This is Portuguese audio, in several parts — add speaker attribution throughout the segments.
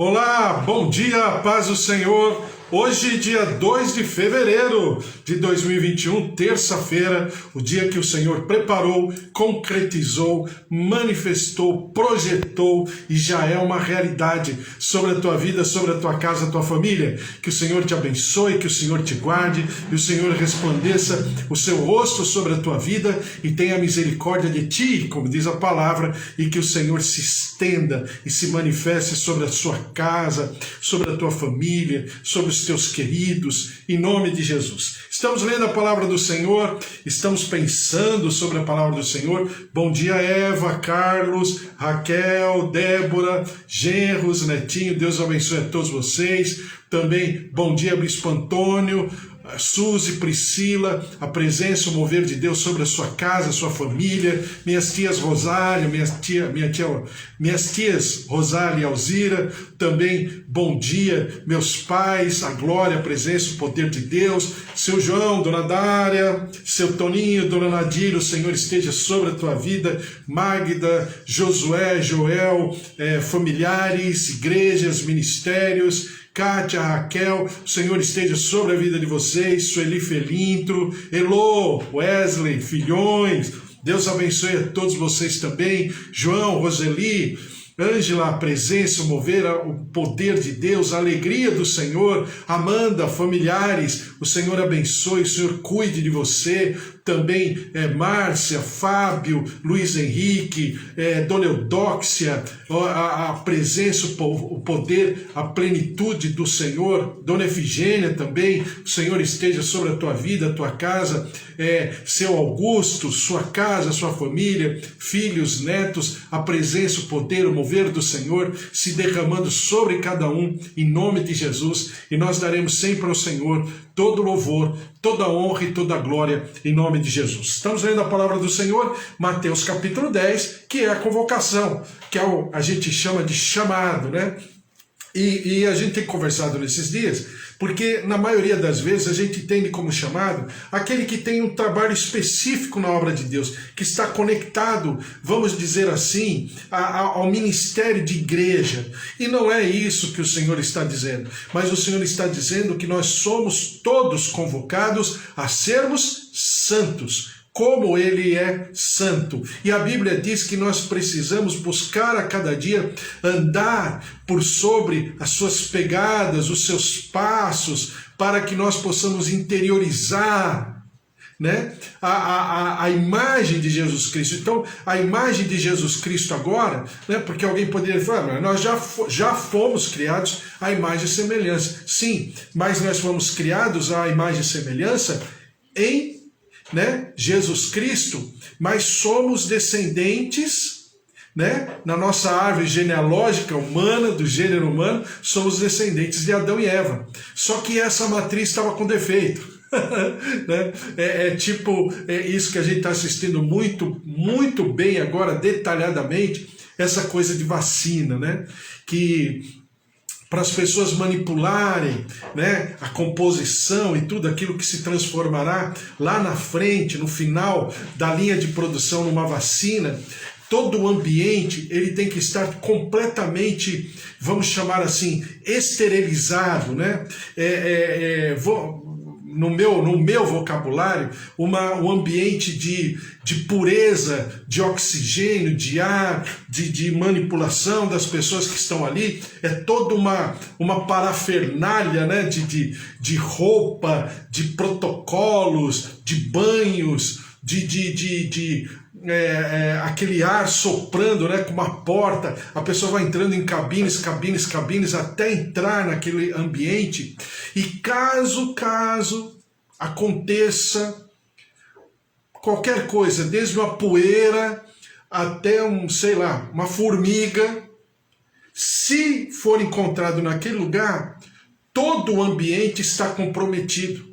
Speaker 1: Olá, bom dia, paz do Senhor. Hoje, dia 2 de fevereiro de 2021, terça-feira, o dia que o Senhor preparou, concretizou, manifestou, projetou e já é uma realidade sobre a tua vida, sobre a tua casa, a tua família. Que o Senhor te abençoe, que o Senhor te guarde e o Senhor resplandeça o seu rosto sobre a tua vida e tenha misericórdia de ti, como diz a palavra, e que o Senhor se estenda e se manifeste sobre a sua casa, sobre a tua família, sobre os teus queridos, em nome de Jesus. Estamos lendo a palavra do Senhor, estamos pensando sobre a palavra do Senhor. Bom dia, Eva, Carlos, Raquel, Débora, genros, netinho, Deus abençoe a todos vocês. Também bom dia, Bispo Antônio, Suzy, Priscila, a presença, o mover de Deus sobre a sua casa, a sua família, minhas tias Rosália, minhas tias Rosália e Alzira, também bom dia, meus pais, a glória, a presença, o poder de Deus, seu João, Dona Dária, seu Toninho, Dona Nadir, o Senhor esteja sobre a tua vida, Magda, Josué, Joel, familiares, igrejas, ministérios, Kátia, Raquel, o Senhor esteja sobre a vida de vocês, Sueli Felintro, Elô, Wesley, filhões, Deus abençoe a todos vocês também, João, Roseli, Ângela, a presença, o mover, o poder de Deus, a alegria do Senhor, Amanda, familiares, o Senhor abençoe, o Senhor cuide de você, também Márcia, Fábio, Luiz Henrique, Dona Eudóxia, a presença, o poder, a plenitude do Senhor, Dona Efigênia também, o Senhor esteja sobre a tua vida, a tua casa, seu Augusto, sua casa, sua família, filhos, netos, a presença, o poder, o mover do Senhor se derramando sobre cada um, em nome de Jesus, e nós daremos sempre ao Senhor todo louvor, toda honra e toda glória em nome de Jesus. Estamos lendo a palavra do Senhor, Mateus capítulo 10, que é a convocação, que a gente chama de chamado, né? E a gente tem conversado nesses dias, porque na maioria das vezes a gente entende como chamado aquele que tem um trabalho específico na obra de Deus, que está conectado, vamos dizer assim, ao ministério de igreja. E não é isso que o Senhor está dizendo, mas o Senhor está dizendo que nós somos todos convocados a sermos santos, como Ele é santo. E a Bíblia diz que nós precisamos buscar a cada dia andar por sobre as suas pegadas, os seus passos, para que nós possamos interiorizar, né, a imagem de Jesus Cristo. Então, a imagem de Jesus Cristo agora, né, porque alguém poderia falar, nós já fomos criados à imagem e semelhança. Sim, mas nós fomos criados à imagem e semelhança em Jesus Cristo, mas somos descendentes, na nossa árvore genealógica humana, do gênero humano, somos descendentes de Adão e Eva. Só que essa matriz estava com defeito. Isso que a gente está assistindo muito bem agora, detalhadamente, essa coisa de vacina, que para as pessoas manipularem, a composição e tudo aquilo que se transformará lá na frente, no final da linha de produção numa vacina, todo o ambiente ele tem que estar completamente, vamos chamar assim, esterilizado, no meu vocabulário, um ambiente de pureza, de oxigênio, de ar, de manipulação das pessoas que estão ali, é toda uma parafernália, de roupa, de protocolos, de banhos, aquele ar soprando, com uma porta, a pessoa vai entrando em cabines, até entrar naquele ambiente, e caso aconteça qualquer coisa, desde uma poeira até uma formiga, se for encontrado naquele lugar, todo o ambiente está comprometido.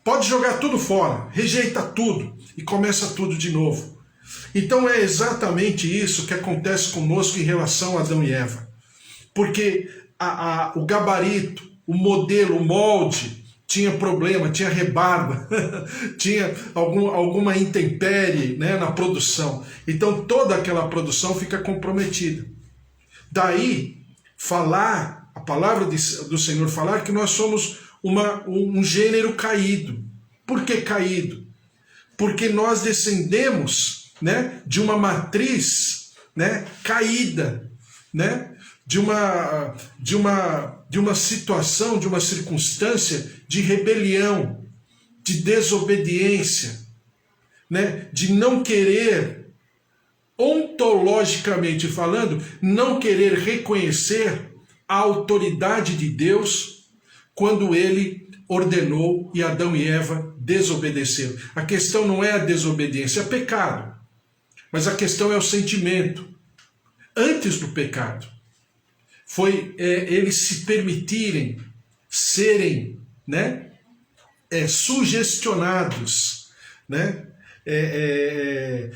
Speaker 1: Pode jogar tudo fora, rejeita tudo e começa tudo de novo. Então é exatamente isso que acontece conosco em relação a Adão e Eva. Porque o gabarito, o modelo, o molde tinha problema, tinha rebarba, tinha alguma intempérie, na produção. Então toda aquela produção fica comprometida. Daí falar, a palavra do Senhor falar que nós somos um gênero caído. Por que caído? Porque nós descendemos, né, de uma matriz, né, caída, né, de uma situação, de uma circunstância de rebelião, de desobediência, né, de não querer, ontologicamente falando, não querer reconhecer a autoridade de Deus quando ele ordenou e Adão e Eva desobedeceram. A questão não é a desobediência, é pecado. Mas a questão é o sentimento. Antes do pecado, foi eles se permitirem serem, né, sugestionados, né,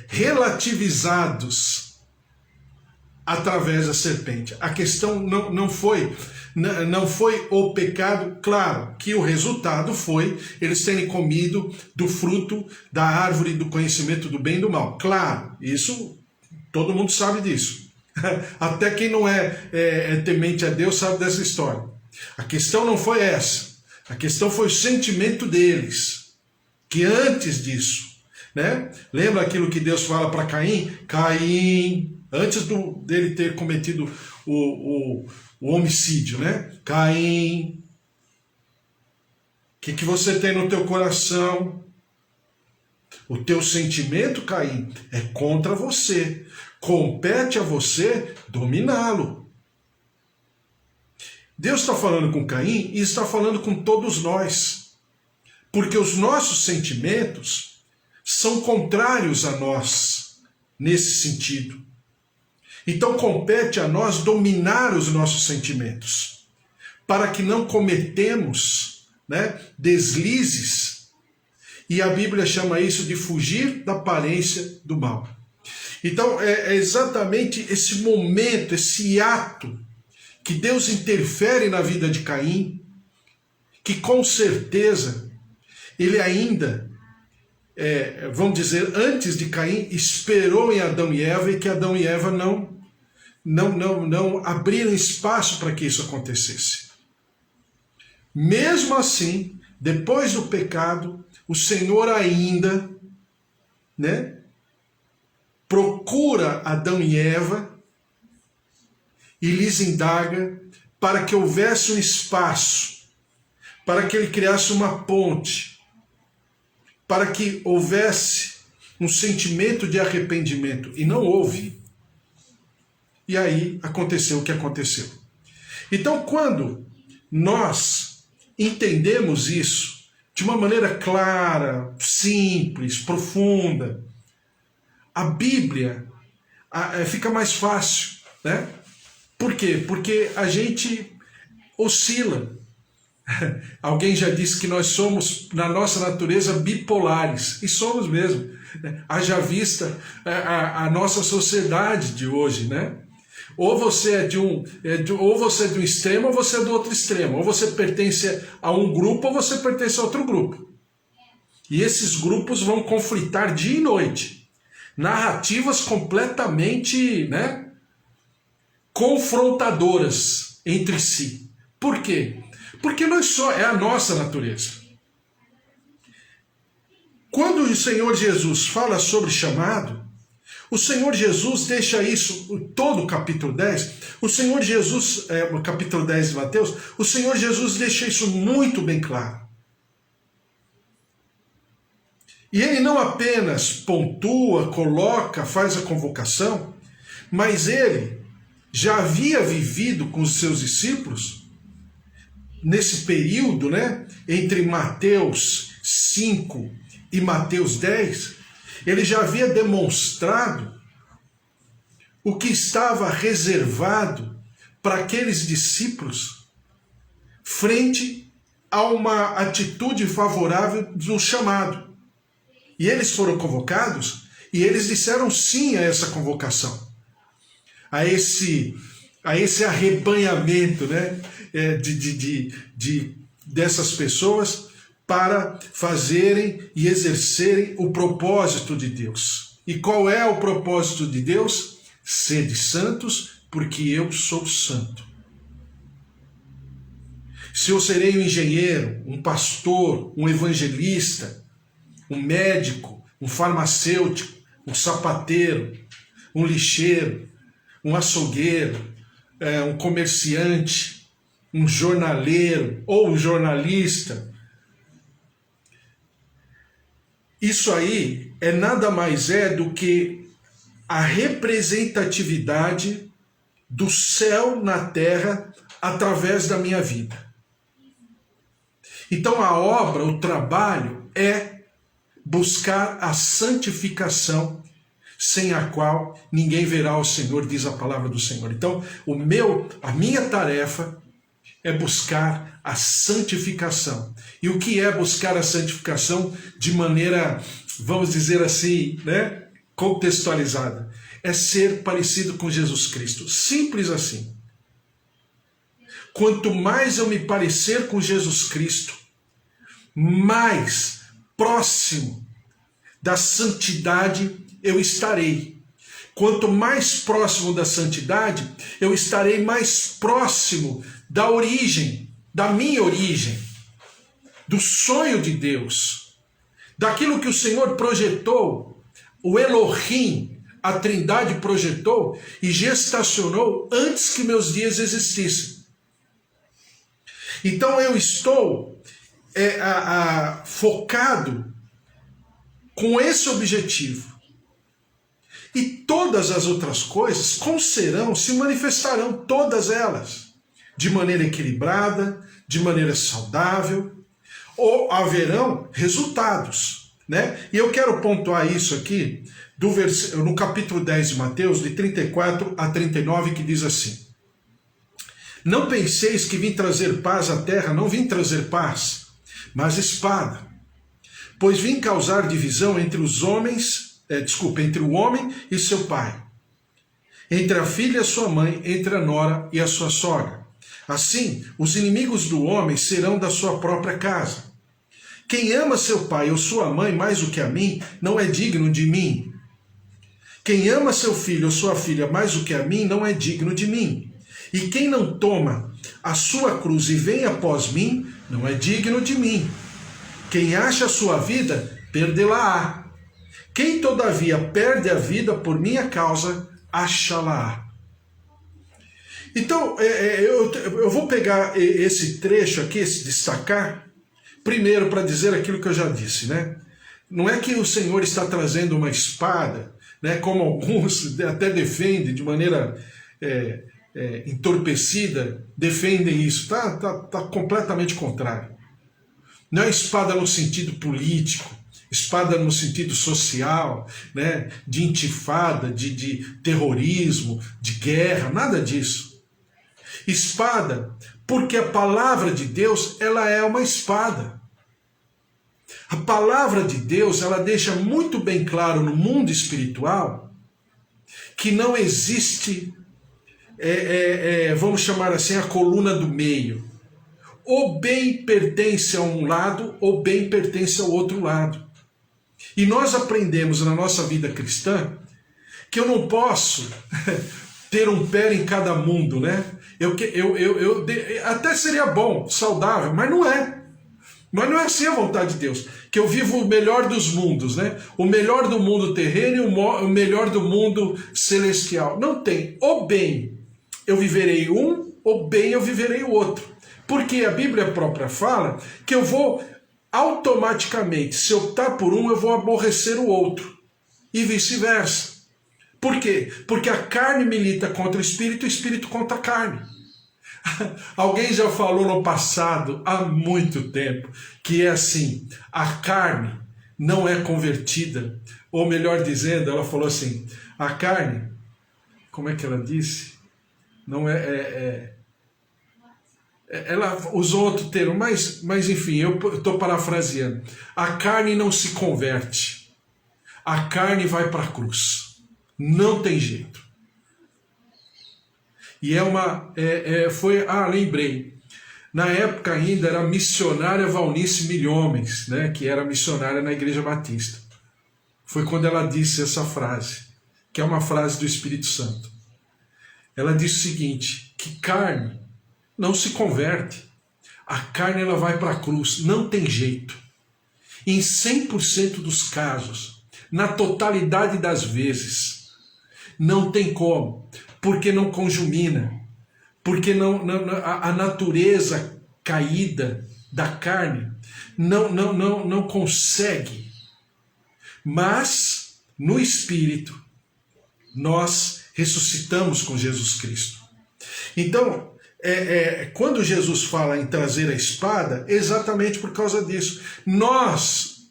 Speaker 1: relativizados através da serpente. A questão não foi o pecado, claro que o resultado foi eles terem comido do fruto da árvore do conhecimento do bem e do mal. Claro, isso todo mundo sabe disso. Até quem não é temente a Deus sabe dessa história. A questão não foi essa. A questão foi o sentimento deles, que antes disso, né? Lembra aquilo que Deus fala para Caim? Caim, antes dele ter cometido o homicídio, né? Caim, o que você tem no teu coração? O teu sentimento, Caim, é contra você. Compete a você dominá-lo. Deus está falando com Caim e está falando com todos nós. Porque os nossos sentimentos são contrários a nós, nesse sentido. Então compete a nós dominar os nossos sentimentos, para que não cometemos, né, deslizes, e a Bíblia chama isso de fugir da aparência do mal. Então é exatamente esse momento, esse ato, que Deus interfere na vida de Caim, que com certeza ele ainda, vamos dizer, antes de Caim, esperou em Adão e Eva, e que Adão e Eva não abriram espaço para que isso acontecesse. Mesmo assim, depois do pecado, o Senhor ainda, né, procura Adão e Eva e lhes indaga para que houvesse um espaço, para que ele criasse uma ponte, para que houvesse um sentimento de arrependimento. E não houve. E aí aconteceu o que aconteceu. Então, quando nós entendemos isso de uma maneira clara, simples, profunda, a Bíblia fica mais fácil, né? Por quê? Porque a gente oscila. Alguém já disse que nós somos, na nossa natureza, bipolares. E somos mesmo. Haja vista a nossa sociedade de hoje, né? Ou você é de um extremo, ou você é do outro extremo. Ou você pertence a um grupo, ou você pertence a outro grupo. E esses grupos vão conflitar dia e noite. Narrativas completamente, né, confrontadoras entre si. Por quê? Porque é a nossa natureza. Quando o Senhor Jesus fala sobre chamado, o Senhor Jesus deixa isso, todo o capítulo 10, o Senhor Jesus, no capítulo 10 de Mateus, o Senhor Jesus deixa isso muito bem claro. E ele não apenas pontua, coloca, faz a convocação, mas ele já havia vivido com os seus discípulos, nesse período, né, entre Mateus 5 e Mateus 10, ele já havia demonstrado o que estava reservado para aqueles discípulos frente a uma atitude favorável do chamado. E eles foram convocados e eles disseram sim a essa convocação, a esse arrebanhamento, né, dessas pessoas para fazerem e exercerem o propósito de Deus. E qual é o propósito de Deus? Sede santos, porque eu sou santo. se eu serei um engenheiro, um pastor, um evangelista, um médico, um farmacêutico, um sapateiro, um lixeiro, um açougueiro, um comerciante, um jornaleiro ou um jornalista. Isso aí nada mais do que a representatividade do céu na terra através da minha vida. Então a obra, o trabalho é buscar a santificação, sem a qual ninguém verá o Senhor, diz a palavra do Senhor. Então a minha tarefa é buscar a santificação. E o que é buscar a santificação de maneira, vamos dizer assim, né, contextualizada? É ser parecido com Jesus Cristo. Simples assim. Quanto mais eu me parecer com Jesus Cristo, mais próximo da santidade eu estarei. Quanto mais próximo da santidade, eu estarei mais próximo da origem, da minha origem, do sonho de Deus, daquilo que o Senhor projetou, o Elohim, a Trindade projetou e gestacionou antes que meus dias existissem. Então eu estou focado com esse objetivo. E todas as outras coisas se manifestarão, todas elas, de maneira equilibrada, de maneira saudável, ou haverão resultados, né? E eu quero pontuar isso aqui no capítulo 10 de Mateus, de 34 a 39, que diz assim: não penseis que vim trazer paz à terra, não vim trazer paz, mas espada. Pois vim causar divisão entre os homens, entre o homem e seu pai, entre a filha e a sua mãe, entre a nora e a sua sogra. Assim, os inimigos do homem serão da sua própria casa. Quem ama seu pai ou sua mãe mais do que a mim, não é digno de mim. Quem ama seu filho ou sua filha mais do que a mim, não é digno de mim. E quem não toma a sua cruz e vem após mim, não é digno de mim. Quem acha a sua vida, perdê-la-á. Quem todavia perde a vida por minha causa, achá-la-á. Então, eu vou pegar esse trecho aqui, esse destacar, primeiro para dizer aquilo que eu já disse, né? Não é que o Senhor está trazendo uma espada, né, como alguns até defendem de maneira entorpecida, defendem isso. Tá completamente contrário. Não é espada no sentido político, espada no sentido social, né, de intifada, de terrorismo, de guerra, nada disso. Espada, porque a palavra de Deus, ela é uma espada. A palavra de Deus, ela deixa muito bem claro no mundo espiritual que não existe, vamos chamar assim, a coluna do meio. Ou bem pertence a um lado, ou bem pertence ao outro lado. E nós aprendemos na nossa vida cristã que eu não posso ter um pé em cada mundo, né? Até seria bom, saudável, mas não é. Mas não é assim a vontade de Deus. Que eu vivo o melhor dos mundos, né? O melhor do mundo terreno e o melhor do mundo celestial. Não tem. Ou bem eu viverei um, ou bem eu viverei o outro. Porque a Bíblia própria fala que eu vou automaticamente, se optar por um, eu vou aborrecer o outro. E vice-versa. Por quê? Porque a carne milita contra o espírito contra a carne. Alguém já falou no passado, há muito tempo, que é assim: a carne não é convertida, ou melhor dizendo, ela falou assim, a carne, como é que ela disse? Não ela usou outro termo, mas enfim, eu estou parafraseando. A carne não se converte, a carne vai para a cruz, não tem jeito. E lembrei, na época ainda era a missionária Valnice Milhomens, né, que era missionária na Igreja Batista. Foi quando ela disse essa frase, que é uma frase do Espírito Santo. Ela disse o seguinte, que carne não se converte, a carne ela vai para a cruz, não tem jeito. Em 100% dos casos, na totalidade das vezes, não tem como, porque não conjumina, porque a natureza caída da carne não consegue. Mas no Espírito nós ressuscitamos com Jesus Cristo. Então, quando Jesus fala em trazer a espada, é exatamente por causa disso. Nós,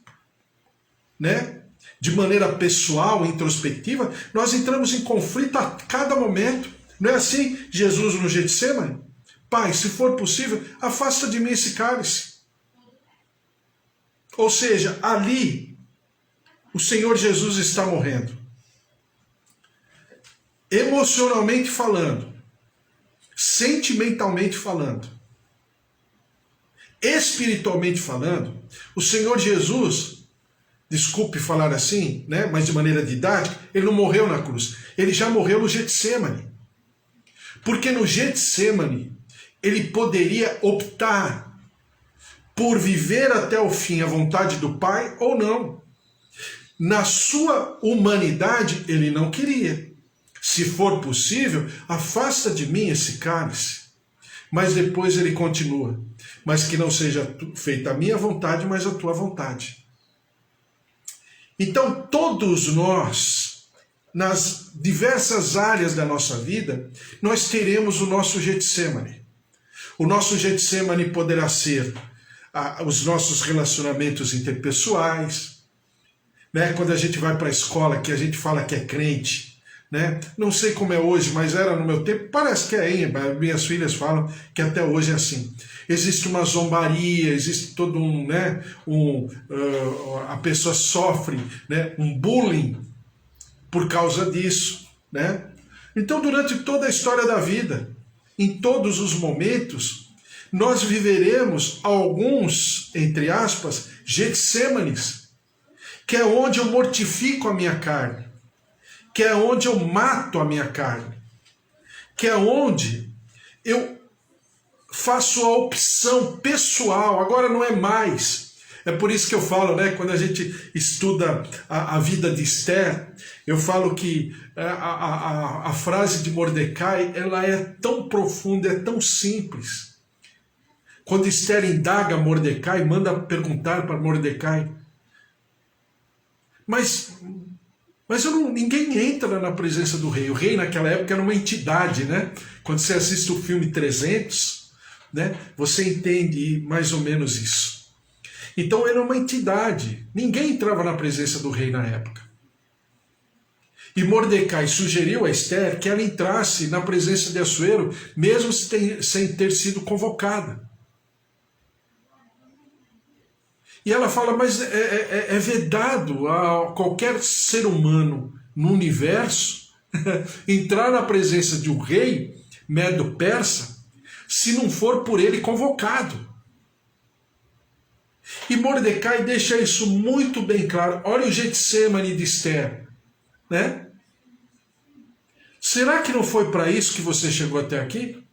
Speaker 1: de maneira pessoal, introspectiva, nós entramos em conflito a cada momento. Não é assim Jesus no Getsemane? Pai, se for possível, afasta de mim esse cálice. Ou seja, ali, o Senhor Jesus está morrendo. Emocionalmente falando, sentimentalmente falando, espiritualmente falando, o Senhor Jesus, desculpe falar assim, mas de maneira didática, ele não morreu na cruz, ele já morreu no Getsemane. Porque no Getsemane, ele poderia optar por viver até o fim a vontade do Pai ou não. Na sua humanidade, ele não queria. Se for possível, afasta de mim esse cálice. Mas depois ele continua. Mas que não seja feita a minha vontade, mas a tua vontade. Então, todos nós, nas diversas áreas da nossa vida, nós teremos o nosso Getsemane. O nosso Getsemane poderá ser os nossos relacionamentos interpessoais, quando a gente vai para a escola, que a gente fala que é crente, não sei como é hoje, mas era no meu tempo, parece que é, minhas filhas falam que até hoje é assim. Existe uma zombaria, existe todo a pessoa sofre um bullying por causa disso. Então, durante toda a história da vida, em todos os momentos, nós viveremos alguns, entre aspas, Getsêmanes, que é onde eu mortifico a minha carne, que é onde eu mato a minha carne, que é onde eu faço a opção pessoal, agora não é mais. É por isso que eu falo, quando a gente estuda a vida de Esther, eu falo que a frase de Mordecai, ela é tão profunda, é tão simples. Quando Esther indaga Mordecai, manda perguntar para Mordecai, mas ninguém entra na presença do rei. O rei naquela época era uma entidade, Quando você assiste o filme 300, você entende mais ou menos isso. Então era uma entidade. Ninguém entrava na presença do rei na época. E Mordecai sugeriu a Esther que ela entrasse na presença de Assuero, mesmo sem ter sido convocada. E ela fala, mas é vedado a qualquer ser humano no universo entrar na presença de um rei medo-persa se não for por ele convocado. E Mordecai deixa isso muito bem claro. Olha o Getsemane de Esther. Será que não foi para isso que você chegou até aqui?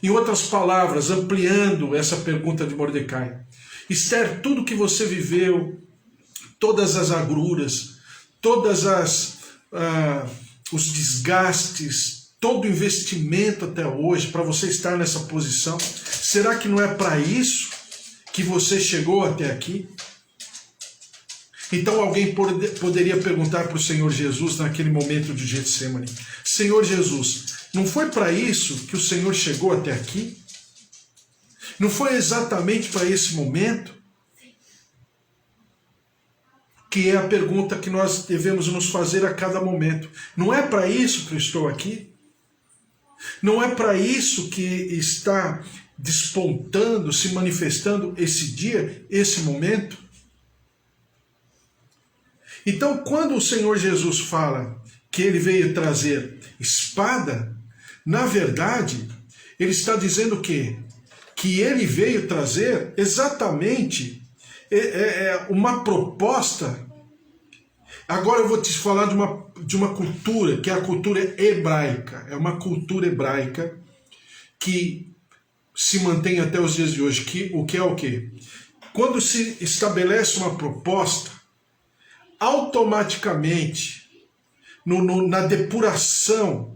Speaker 1: Em outras palavras, ampliando essa pergunta de Mordecai, Esther, tudo que você viveu, todas as agruras, todas os desgastes, todo o investimento até hoje para você estar nessa posição, será que não é para isso que você chegou até aqui? Então alguém poderia perguntar para o Senhor Jesus naquele momento de Getsemane, Senhor Jesus, não foi para isso que o Senhor chegou até aqui? Não foi exatamente para esse momento? Que é a pergunta que nós devemos nos fazer a cada momento. Não é para isso que eu estou aqui? Não é para isso que está despontando, se manifestando esse dia, esse momento? Então, quando o Senhor Jesus fala que ele veio trazer espada, na verdade, ele está dizendo o quê? Que ele veio trazer exatamente uma proposta. Agora eu vou te falar de uma cultura, que é a cultura hebraica. É uma cultura hebraica que se mantém até os dias de hoje, o que é o quê? Quando se estabelece uma proposta, automaticamente, na depuração,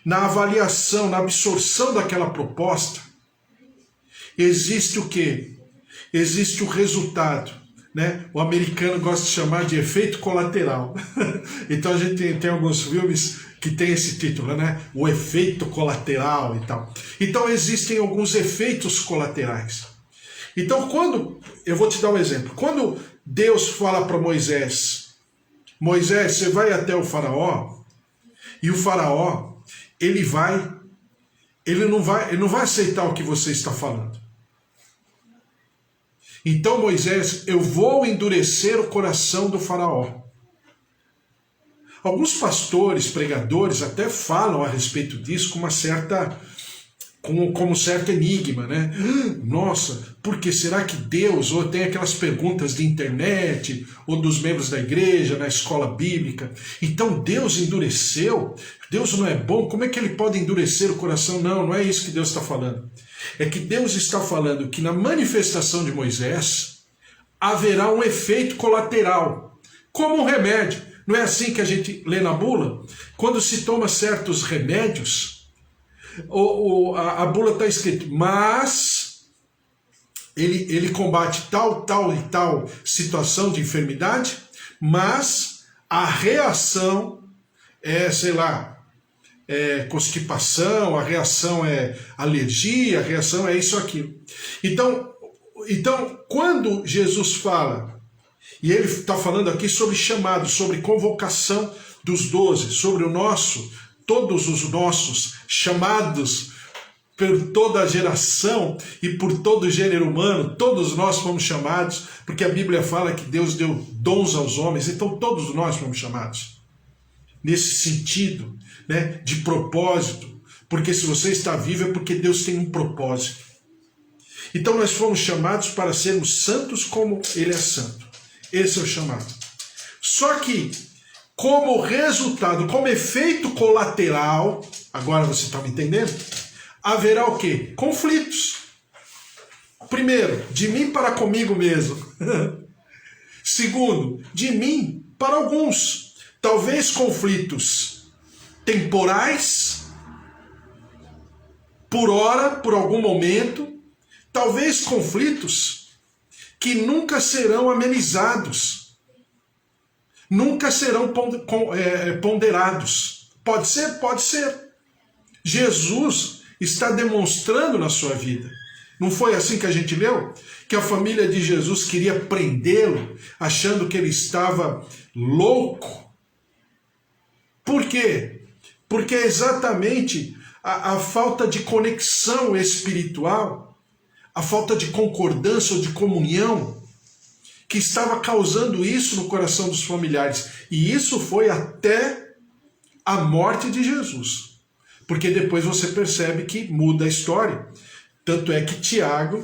Speaker 1: na avaliação, na absorção daquela proposta, existe o quê? Existe o resultado, né? O americano gosta de chamar de efeito colateral. Então a gente tem alguns filmes que tem esse título, né? O efeito colateral e tal. Então existem alguns efeitos colaterais. Então eu vou te dar um exemplo. Quando Deus fala para Moisés, Moisés, você vai até o faraó, e o faraó, ele não vai aceitar o que você está falando. Então, Moisés, eu vou endurecer o coração do faraó. Alguns pastores, pregadores, até falam a respeito disso com como um certo enigma, né? Nossa, porque será que Deus, ou tem aquelas perguntas de internet, ou dos membros da igreja, na escola bíblica, então Deus endureceu? Deus não é bom? Como é que ele pode endurecer o coração? Não é isso que Deus está falando. É que Deus está falando que na manifestação de Moisés haverá um efeito colateral, como um remédio. Não é assim que a gente lê na bula? Quando se toma certos remédios, a bula está escrito, mas ele combate tal e tal situação de enfermidade, mas a reação é, sei lá, constipação, a reação é alergia, a reação é isso, aquilo. Então, quando Jesus fala, e ele está falando aqui sobre chamado, sobre convocação dos 12, sobre todos os nossos chamados por toda a geração e por todo o gênero humano, todos nós fomos chamados, porque a Bíblia fala que Deus deu dons aos homens, então todos nós fomos chamados. Nesse sentido, né, de propósito, porque se você está vivo é porque Deus tem um propósito. Então nós fomos chamados para sermos santos como Ele é santo. Esse é o chamado. Só que, como resultado, como efeito colateral, agora você está me entendendo? Haverá o quê? Conflitos. Primeiro, de mim para comigo mesmo. Segundo, de mim para alguns. Talvez conflitos temporais, por hora, por algum momento. Talvez conflitos que nunca serão amenizados. Nunca serão ponderados. Pode ser? Pode ser. Jesus está demonstrando na sua vida. Não foi assim que a gente leu? Que a família de Jesus queria prendê-lo, achando que ele estava louco. Por quê? Porque é exatamente a falta de conexão espiritual, a falta de concordância ou de comunhão, que estava causando isso no coração dos familiares. E isso foi até a morte de Jesus. Porque depois você percebe que muda a história. Tanto é que Tiago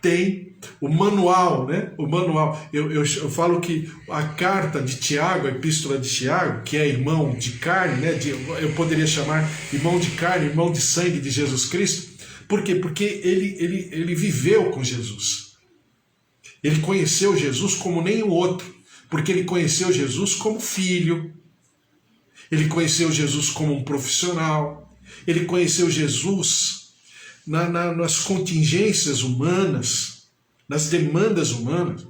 Speaker 1: tem o manual, né? O manual. Eu falo que a carta de Tiago, a epístola de Tiago, que é irmão de carne, né? Eu poderia chamar irmão de carne, irmão de sangue de Jesus Cristo. Por quê? Porque ele viveu com Jesus. Ele conheceu Jesus como nenhum outro. Porque ele conheceu Jesus como filho. Ele conheceu Jesus como um profissional. Ele conheceu Jesus nas contingências humanas, nas demandas humanas,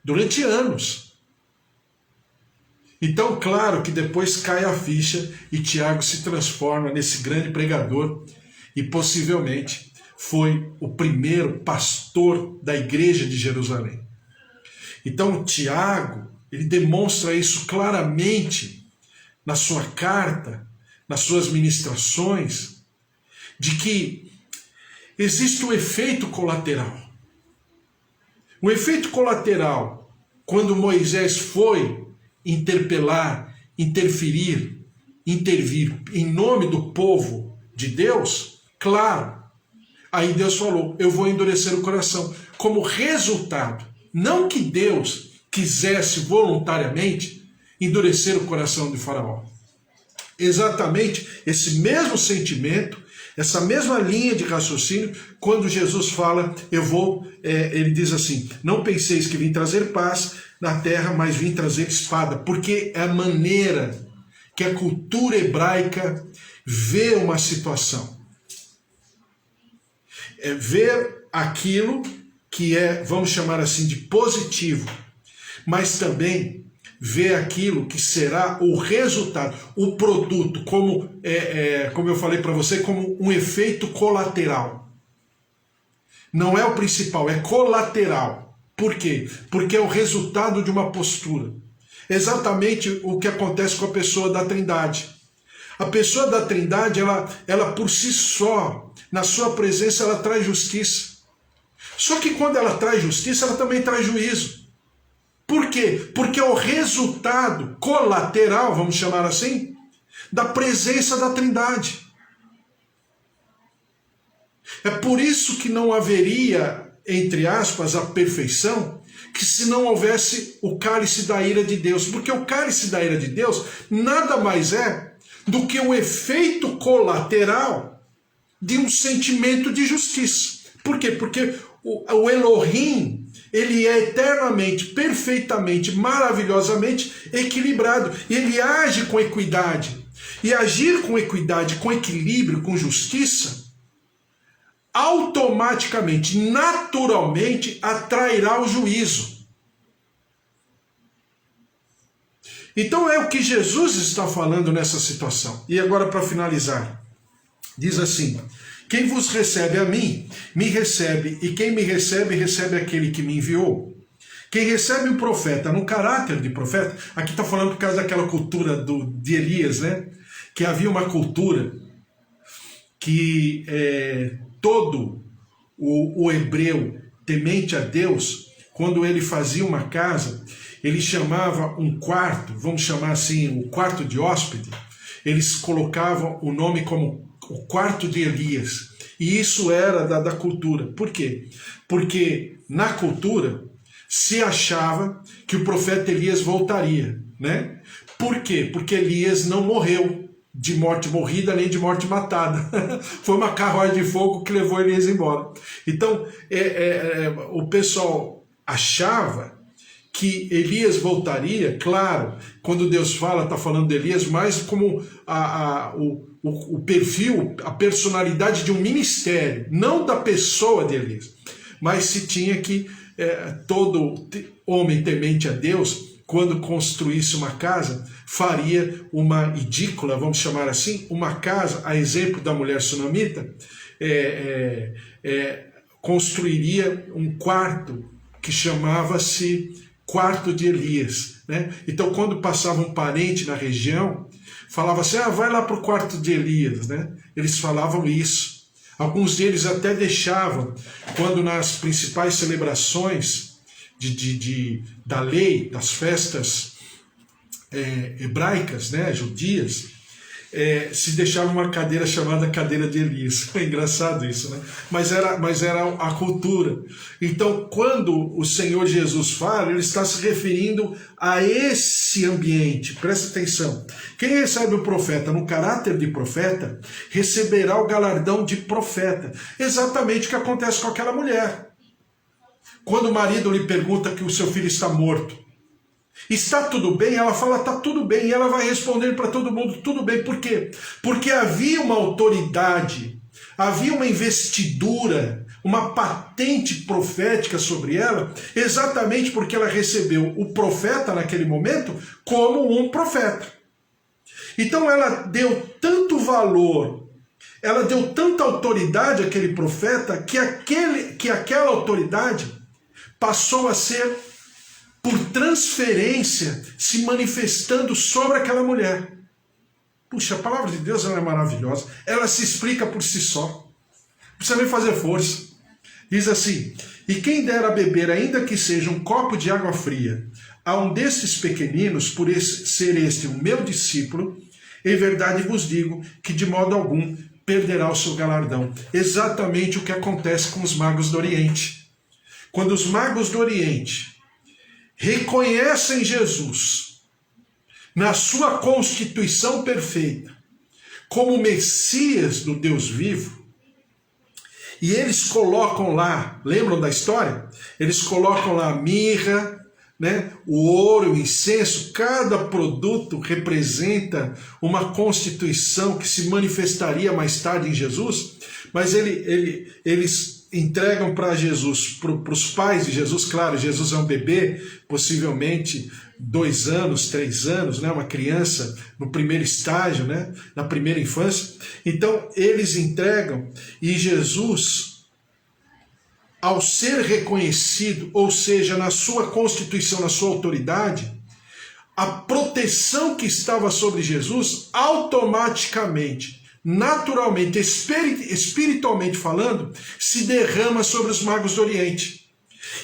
Speaker 1: durante anos. Então, claro que depois cai a ficha e Tiago se transforma nesse grande pregador e possivelmente foi o primeiro pastor da igreja de Jerusalém. Então, Tiago, ele demonstra isso claramente na sua carta, nas suas ministrações, de que existe um efeito colateral. O efeito colateral, quando Moisés foi interpelar, intervir em nome do povo de Deus, claro, aí Deus falou, eu vou endurecer o coração. Como resultado, não que Deus quisesse voluntariamente endurecer o coração de Faraó. Exatamente esse mesmo sentimento Essa mesma linha de raciocínio, quando Jesus fala, ele diz assim, não penseis que vim trazer paz na terra, mas vim trazer espada, porque é a maneira que a cultura hebraica vê uma situação. É ver aquilo que é, vamos chamar assim, de positivo, mas também ver aquilo que será o resultado, o produto, como eu falei para você, como um efeito colateral. Não é o principal, é colateral. Por quê? Porque é o resultado de uma postura. Exatamente o que acontece com a pessoa da Trindade. A pessoa da Trindade, ela por si só, na sua presença, ela traz justiça. Só que quando ela traz justiça, ela também traz juízo. Por quê? Porque é o resultado colateral, vamos chamar assim, da presença da Trindade. É por isso que não haveria, entre aspas, a perfeição, que se não houvesse o cálice da ira de Deus. Porque o cálice da ira de Deus nada mais é do que o efeito colateral de um sentimento de justiça. Por quê? Porque o Elohim, ele é eternamente, perfeitamente, maravilhosamente equilibrado. E ele age com equidade. E agir com equidade, com equilíbrio, com justiça, automaticamente, naturalmente, atrairá o juízo. Então é o que Jesus está falando nessa situação. E agora, para finalizar, diz assim: quem vos recebe a mim, me recebe, e quem me recebe, recebe aquele que me enviou. Quem recebe um profeta no caráter de profeta, aqui está falando por causa daquela cultura de Elias, né? Que havia uma cultura que todo o hebreu temente a Deus, quando ele fazia uma casa, ele chamava um quarto, vamos chamar assim, o quarto de hóspede, eles colocavam o nome como o quarto de Elias. E isso era da cultura. Por quê? Porque na cultura se achava que o profeta Elias voltaria, né? Por quê? Porque Elias não morreu de morte morrida nem de morte matada. Foi uma carruagem de fogo que levou Elias embora. Então, o pessoal achava que Elias voltaria, claro, quando Deus fala, está falando de Elias, mais como o perfil, a personalidade de um ministério, não da pessoa de Elias. Mas se tinha que todo homem temente a Deus, quando construísse uma casa, faria uma edícula, vamos chamar assim, uma casa, a exemplo da mulher sunamita, construiria um quarto que chamava-se quarto de Elias, né? Então, quando passava um parente na região, falava assim, vai lá para o quarto de Elias, né? Eles falavam isso. Alguns deles até deixavam, quando nas principais celebrações da lei, das festas hebraicas, né, judias, se deixava uma cadeira chamada cadeira de Elias. É engraçado isso, né? Mas era a cultura. Então, quando o Senhor Jesus fala, ele está se referindo a esse ambiente. Presta atenção. Quem recebe o profeta no caráter de profeta, receberá o galardão de profeta. Exatamente o que acontece com aquela mulher. Quando o marido lhe pergunta que o seu filho está morto, está tudo bem? Ela fala, está tudo bem. E ela vai responder para todo mundo, tudo bem. Por quê? Porque havia uma autoridade, havia uma investidura, uma patente profética sobre ela, exatamente porque ela recebeu o profeta naquele momento como um profeta. Então ela deu tanto valor, ela deu tanta autoridade àquele profeta, que aquela autoridade passou a ser, por transferência, se manifestando sobre aquela mulher. Puxa, a palavra de Deus ela é maravilhosa. Ela se explica por si só. Não precisa nem fazer força. Diz assim: e quem der a beber, ainda que seja um copo de água fria, a um destes pequeninos, por ser este o meu discípulo, em verdade vos digo que de modo algum perderá o seu galardão. Exatamente o que acontece com os magos do Oriente. Quando os magos do Oriente reconhecem Jesus na sua constituição perfeita, como Messias do Deus vivo. E eles colocam lá, lembram da história? Eles colocam lá a mirra, né, o ouro, o incenso, cada produto representa uma constituição que se manifestaria mais tarde em Jesus, mas eles entregam para Jesus, para os pais de Jesus. Claro, Jesus é um bebê, possivelmente 2 anos, 3 anos, né, uma criança no primeiro estágio, né, na primeira infância. Então eles entregam, e Jesus, ao ser reconhecido, ou seja, na sua constituição, na sua autoridade, a proteção que estava sobre Jesus, automaticamente, naturalmente, espiritualmente falando, se derrama sobre os magos do Oriente.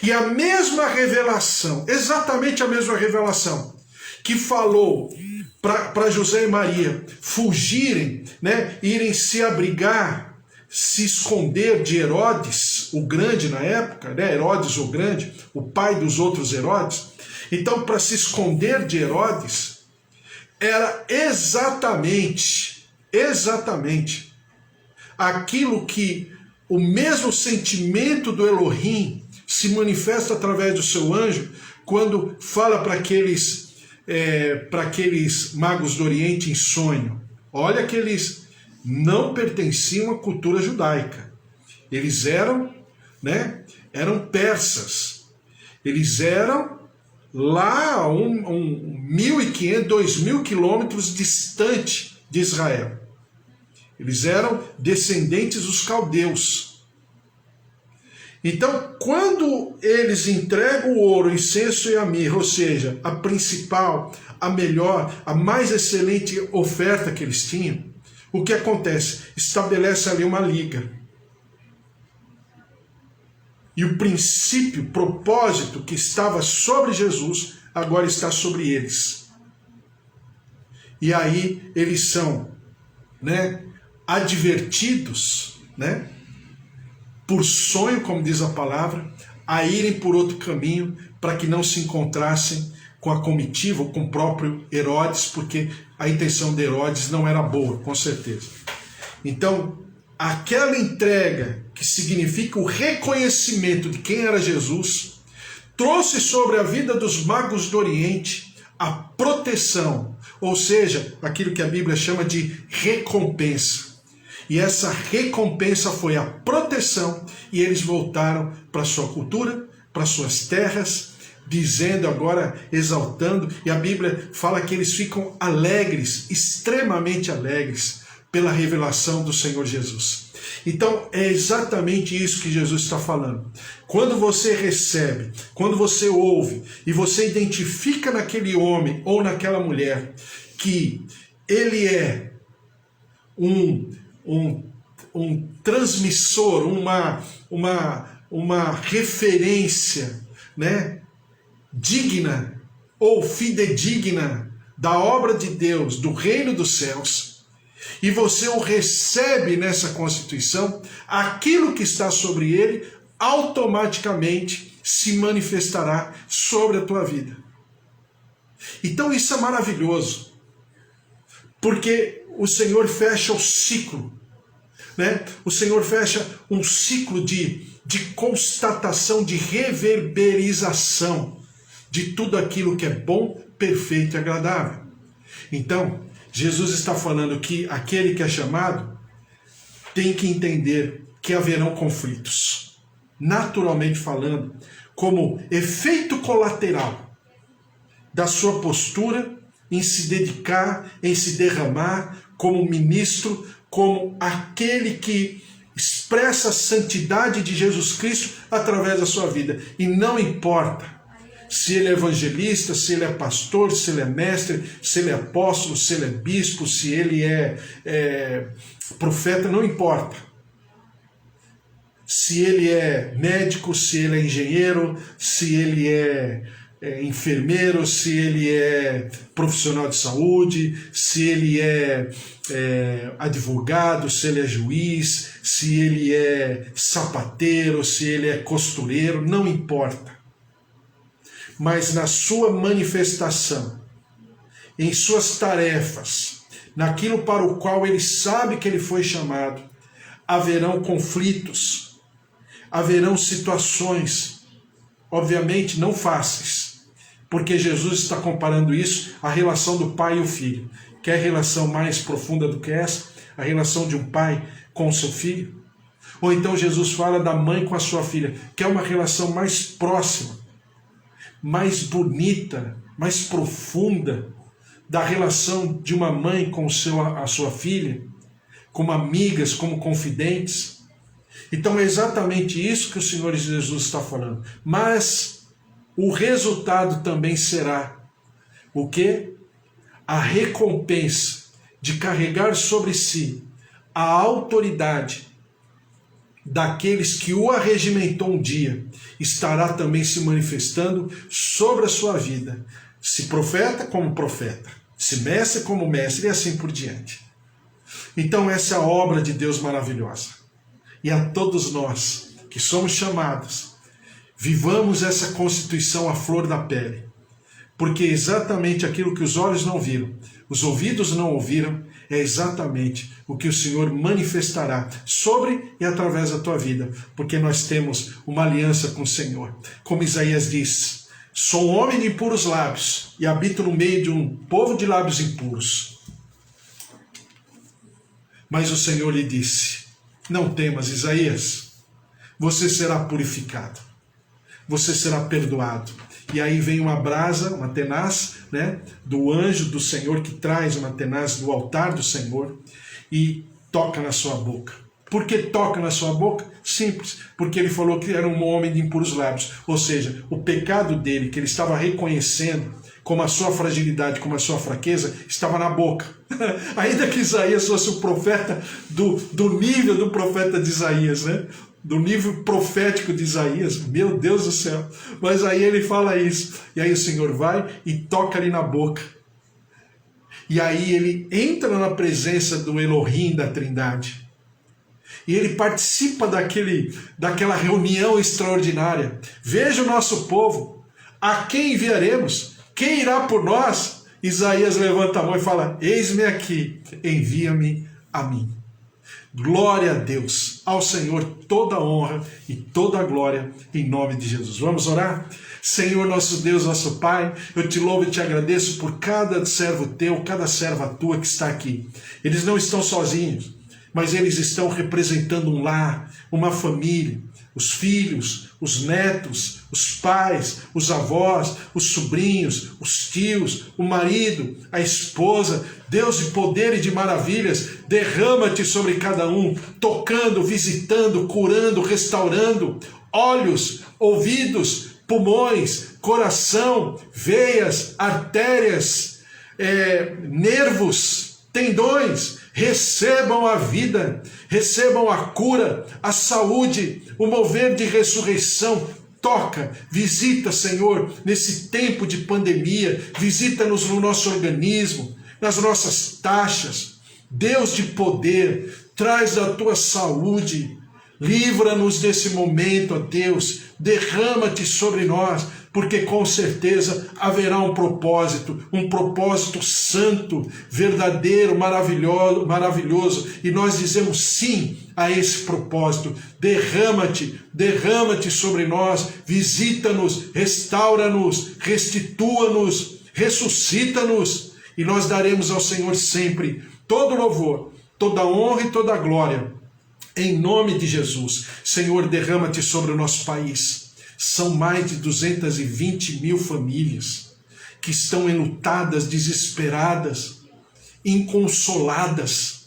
Speaker 1: E a mesma revelação, exatamente a mesma revelação, que falou para José e Maria fugirem, né, irem se abrigar, se esconder de Herodes, o grande na época, né? Herodes o grande, o pai dos outros Herodes. Então, para se esconder de Herodes, era exatamente aquilo que o mesmo sentimento do Elohim se manifesta através do seu anjo, quando fala para aqueles magos do Oriente em sonho. Olha que eles não pertenciam à cultura judaica. Eles eram, né, eram persas. Eles eram lá a 1.500, 2.000 quilômetros distante de Israel. Eles eram descendentes dos caldeus. Então, quando eles entregam o ouro, o incenso e a mirra, ou seja, a principal, a melhor, a mais excelente oferta que eles tinham, o que acontece? Estabelece ali uma liga. E o princípio, o propósito que estava sobre Jesus, agora está sobre eles. E aí eles são, né, advertidos, né, por sonho, como diz a palavra, a irem por outro caminho, para que não se encontrassem com a comitiva, ou com o próprio Herodes, porque a intenção de Herodes não era boa, com certeza. Então, aquela entrega, que significa o reconhecimento de quem era Jesus, trouxe sobre a vida dos magos do Oriente a proteção, ou seja, aquilo que a Bíblia chama de recompensa. E essa recompensa foi a proteção, e eles voltaram para sua cultura, para suas terras, dizendo agora, exaltando, e a Bíblia fala que eles ficam alegres, extremamente alegres, pela revelação do Senhor Jesus. Então é exatamente isso que Jesus está falando. Quando você recebe, quando você ouve, e você identifica naquele homem ou naquela mulher que ele é um transmissor, uma referência, né, digna ou fidedigna da obra de Deus, do reino dos céus, e você o recebe nessa constituição, aquilo que está sobre ele automaticamente se manifestará sobre a tua vida. Então isso é maravilhoso, porque o Senhor fecha o ciclo, né? O Senhor fecha um ciclo de constatação, de reverberização de tudo aquilo que é bom, perfeito e agradável. Então, Jesus está falando que aquele que é chamado tem que entender que haverão conflitos, naturalmente falando, como efeito colateral da sua postura em se dedicar, em se derramar como ministro, como aquele que expressa a santidade de Jesus Cristo através da sua vida. E não importa se ele é evangelista, se ele é pastor, se ele é mestre, se ele é apóstolo, se ele é bispo, se ele é profeta, não importa. Se ele é médico, se ele é engenheiro, se ele é enfermeiro, se ele é profissional de saúde, se ele é advogado, se ele é juiz, se ele é sapateiro, se ele é costureiro, não importa. Mas na sua manifestação, em suas tarefas, naquilo para o qual ele sabe que ele foi chamado, haverão conflitos, haverão situações, obviamente não fáceis, porque Jesus está comparando isso à relação do pai e o filho. Quer relação mais profunda do que essa? A relação de um pai com o seu filho? Ou então Jesus fala da mãe com a sua filha, que é uma relação mais próxima, mais bonita, mais profunda, da relação de uma mãe com a sua filha, como amigas, como confidentes. Então é exatamente isso que o Senhor Jesus está falando. Mas o resultado também será o quê? A recompensa de carregar sobre si a autoridade daqueles que o arregimentou um dia, estará também se manifestando sobre a sua vida. Se profeta como profeta, se mestre como mestre e assim por diante. Então essa é a obra de Deus maravilhosa. E a todos nós que somos chamados, vivamos essa constituição à flor da pele. Porque exatamente aquilo que os olhos não viram, os ouvidos não ouviram, é exatamente o que o Senhor manifestará sobre e através da tua vida. Porque nós temos uma aliança com o Senhor. Como Isaías diz, sou um homem de impuros lábios e habito no meio de um povo de lábios impuros. Mas o Senhor lhe disse, não temas, Isaías, você será purificado, você será perdoado. E aí vem uma brasa, uma tenaz, né, do anjo do Senhor, que traz uma tenaz do altar do Senhor e toca na sua boca. Por que toca na sua boca? Simples, porque ele falou que era um homem de impuros lábios, ou seja, o pecado dele, que ele estava reconhecendo como a sua fragilidade, como a sua fraqueza, estava na boca. Ainda que Isaías fosse o profeta do nível do profeta de Isaías, né? Do nível profético de Isaías, meu Deus do céu. Mas aí ele fala isso, e aí o Senhor vai e toca ali na boca. E aí ele entra na presença do Elohim, da Trindade. E ele participa daquela reunião extraordinária. Veja o nosso povo, a quem enviaremos? Quem irá por nós? Isaías levanta a mão e fala, eis-me aqui, envia-me a mim. Glória a Deus, ao Senhor toda a honra e toda a glória em nome de Jesus. Vamos orar? Senhor nosso Deus, nosso Pai, eu te louvo e te agradeço por cada servo teu, cada serva tua que está aqui. Eles não estão sozinhos, mas eles estão representando um lar, uma família, os filhos, os netos, os pais, os avós, os sobrinhos, os tios, o marido, a esposa. Deus de poder e de maravilhas, derrama-te sobre cada um, tocando, visitando, curando, restaurando, olhos, ouvidos, pulmões, coração, veias, artérias, nervos, tendões. Recebam a vida, recebam a cura, a saúde, o mover de ressurreição. Toca, visita, Senhor, nesse tempo de pandemia, visita-nos no nosso organismo, nas nossas taxas. Deus de poder, traz a tua saúde, livra-nos desse momento, ó Deus, derrama-te sobre nós, porque com certeza haverá um propósito santo, verdadeiro, maravilhoso, e nós dizemos sim a esse propósito. Derrama-te sobre nós, visita-nos, restaura-nos, restitua-nos, ressuscita-nos, e nós daremos ao Senhor sempre todo louvor, toda honra e toda glória, em nome de Jesus. Senhor, derrama-te sobre o nosso país. São mais de 220 mil famílias que estão enlutadas, desesperadas, inconsoladas.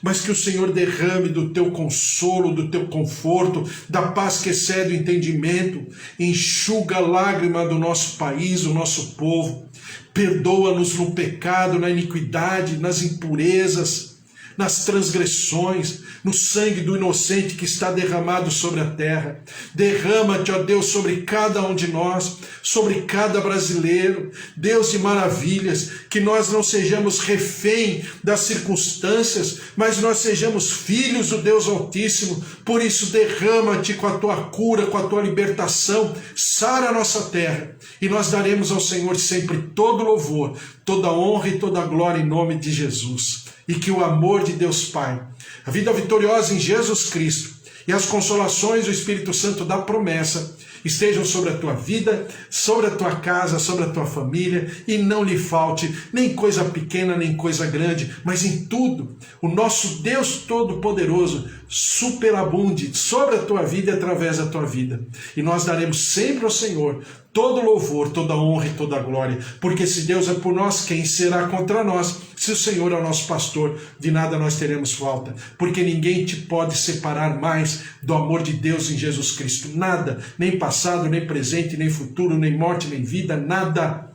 Speaker 1: Mas que o Senhor derrame do teu consolo, do teu conforto, da paz que excede o entendimento, enxuga a lágrima do nosso país, o nosso povo. Perdoa-nos no pecado, na iniquidade, nas impurezas, nas transgressões, no sangue do inocente que está derramado sobre a terra. Derrama-te, ó Deus, sobre cada um de nós, sobre cada brasileiro. Deus de maravilhas, que nós não sejamos refém das circunstâncias, mas nós sejamos filhos do Deus Altíssimo. Por isso, derrama-te com a tua cura, com a tua libertação, sara a nossa terra, e nós daremos ao Senhor sempre todo louvor, toda honra e toda glória em nome de Jesus. E que o amor de Deus Pai, a vida vitoriosa em Jesus Cristo e as consolações do Espírito Santo da promessa estejam sobre a tua vida, sobre a tua casa, sobre a tua família, e não lhe falte nem coisa pequena, nem coisa grande, mas em tudo, o nosso Deus Todo-Poderoso superabunde sobre a tua vida e através da tua vida. E nós daremos sempre ao Senhor todo louvor, toda honra e toda glória, porque se Deus é por nós, quem será contra nós? Se o Senhor é o nosso pastor, de nada nós teremos falta, porque ninguém te pode separar mais do amor de Deus em Jesus Cristo, nada, nem passado, nem presente, nem futuro, nem morte, nem vida, nada,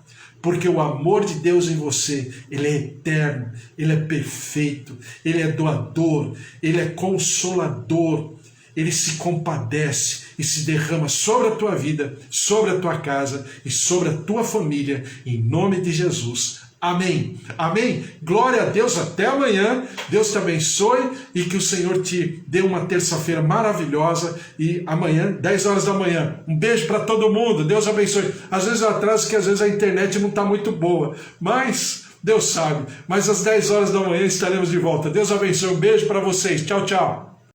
Speaker 1: porque o amor de Deus em você, ele é eterno, ele é perfeito, ele é doador, ele é consolador, ele se compadece e se derrama sobre a tua vida, sobre a tua casa e sobre a tua família, em nome de Jesus. Amém. Amém. Glória a Deus. Até amanhã. Deus te abençoe e que o Senhor te dê uma terça-feira maravilhosa. E amanhã, 10 horas da manhã. Um beijo para todo mundo. Deus abençoe. Às vezes eu atraso que às vezes a internet não está muito boa. Mas Deus sabe. Mas às 10 horas da manhã estaremos de volta. Deus abençoe. Um beijo para vocês. Tchau, tchau.